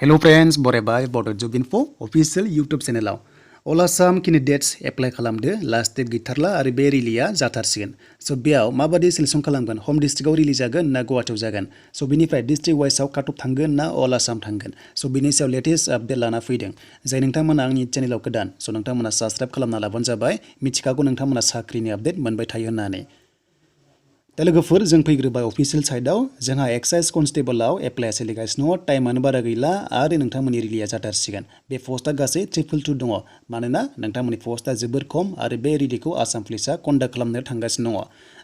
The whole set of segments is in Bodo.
Hello friends, borebai Bodo job info official YouTube channel All Assam candidates apply खालामदो last date गैथारला आरो बे रिलिया जाथारसिगोन so बेयाव माबादि सिलेक्शन खालामगोन home districtआव रिलि जागोन ना गुवाहाटीआव जागोन so बिनिफ्राय district wise आव काट अफ थांगोन ना all Assam थांगोन so बिनि सायाव latest update लाना फैदों जाय नोंथांमोना आंनि चेनेलाव गोदान so नोंथांमोना subscribe खालामना लाबानो जाबाय मिथिखागौ नोंथांमोना साख्रिनि अपडेट मोनबाय थायो होननानै दा लोगोफोर जों फैग्रोबाय अफिशियेल साइटआव जोंहा एक्साइज कनस्टेबलआव एप्लाइआ सोलिगासिनो टाइमानो बारा गैला आरो नोंथांमोननि रिलिया जाथारसिगोन बे पस्टआ गासै 222 दङ मानोना नोंथांमोननि पस्टआ जोबोर खम आरो बे रिलिखौ आसाम पुलिसआ कन्डाक्ट खालामनो थांगासिनो दङ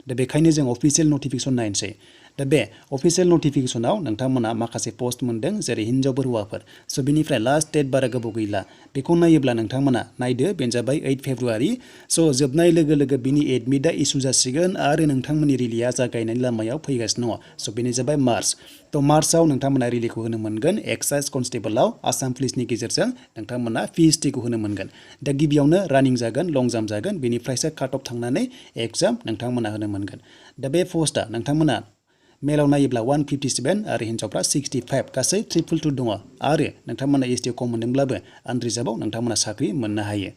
दा बेखायनो जों अफिशियेल नटिफिकेशन नायनोसै दा बे अफिशियेल नटिफिकेशनाव नोंथांमोना माखासे पोस्ट मोनदों जेरै हिनजावफोर हौवाफोर स' बिनिफ्राय लास्ट डेट बारा गोबाव गैला बेखौ नायोब्ला नोंथांमोना नायदो बेनो जाबाय 8 फेब्रुवारि स' जोबनाय लोगो लोगो बिनि एडमिटआ इसु जासिगोन आरो नोंथांमोननि रिलिया जागायनायनि लामायाव फैगासिनो दङ स' बेनो जाबाय मार्च थ' मार्चआव नोंथांमोना रिलिखौ होनो मोनगोन एक्साइज कनस्टेबलआव आसाम पुलिसनि गेजेरजों नोंथांमोना PSTखौ होनो मोनगोन दा गिबियावनो रानिं जागोन लं जाम्प जागोन बेनिफ्रायसो काट अफ थांनानै एग्जाम नोंथांमोना होनो मोनगोन दा बे पस्टआ नोंथांमोना मेलाव नायोब्ला 157 आरो हिनजावफ्रा 65 गासै 222 दङ आरो नोंथांमोना ST खम मोनदोंब्लाबो आनरिजार्भआव नोंथांमोना साख्रि मोननो हायो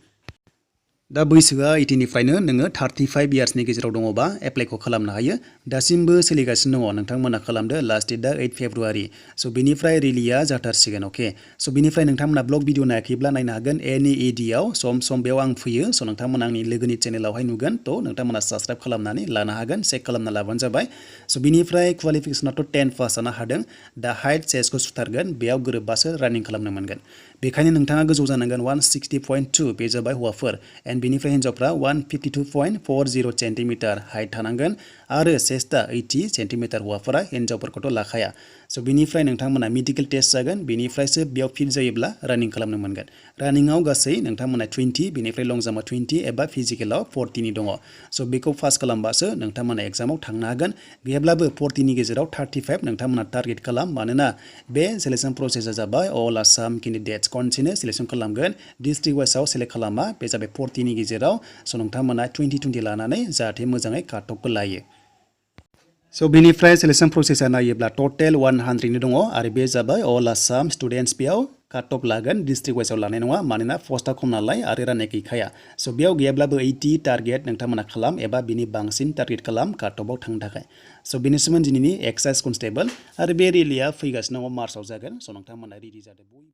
दा बैसोआ 18 निफ्रायनो नोङो 35 इयार्सनि गेजेराव दङबा एप्लाइखौ खालामनो हायो दासिमबो सोलिगासिनो दङ नोंथांमोना खालामदो लास्ट डेटआ 8 फेब्रुवारि स' बिनिफ्राय रिलिया जाथारसिगोन अके स' बिनिफ्राय नोंथांमोना ब्लग भिडिअ नायाखैब्ला नायनो हागोन NEAD आव सम सम बेयाव आं फैयो स' नोंथांमोना आंनि लोगोनि चेनेलावहाय नुगोन थ' नोंथांमोना साबस्क्राइब खालामनानै लानो हागोन चेक खालामना लाबानो जाबाय स' बिनिफ्राय क्वालिफिकेसनाथ' 10 पास जानो हादों दा हाइट साइजखौ सुथारगोन बेयाव गोरोबबासो रानिं खालामनो मोनगोन बेखायनो नोंथाङा गोजौ जानांगोन 160.2 बे जाबाय हौवाफोर एन्ड बिनिफ्राय हिनजावफ्रा 152.40 सेन्टिमिटार हाइट थानांगोन आरो चेस्टआ 80 सेन्टिमिटार हौवाफोरा हिनजावफोरखौथ' लाखाया स' बिनिफ्राय नोंथांमोना मेडिकेल टेस्ट जागोन बेनिफ्रायसो बेयाव फिट जायोब्ला रानिं खालामनो मोनगोन रानिंआव गासै नोंथांमोना 20 बेनिफ्राय लं जाम्पआ 20 एबा फिजिकेलाव 40 नि दङ स' बेखौ पास खालामबासो नोंथांमोना एग्जामाव थांनो हागोन गैयाब्लाबो 40 नि गेजेराव 35 नोंथांमोना टारगेट खालाम मानोना बे सिलेक्शन प्रसेसआ जाबाय अल आसाम केन्डिडेट्स खनसेनो सिलेक्शन खालामगोन डिस्ट्रिक्ट वाइसआव सेलेक्ट खालामा बे जाबाय 40 नि गेजेराव स' नोंथांमोना 2020 लानानै जाहाथे मोजाङै काट अफखौ लायो स' बेनिफ्राय सिलेक्शन प्रसेसआ नायोब्ला टटेल 100 दङ आरो बे जाबाय अल आसाम स्टुडेन्टस बेयाव काट अफ लागोन डिस्ट्रिक्ट वाइसआव लानाय नङा मानोना पस्टआ खम नालाय आरो राननाय गैखाया स' बेयाव गैयाब्लाबो 80 टारगेट नोंथांमोना खालाम एबा बिनि बांसिन टारगेट खालाम काट अफआव थांनो थाखाय स' बेनिसिम दिनैनि एक्साइज कनस्टेबल आरो बे रिलिया फैगासिनो दङ मार्चआव जागोन स' नोंथांमोना रेडि जादों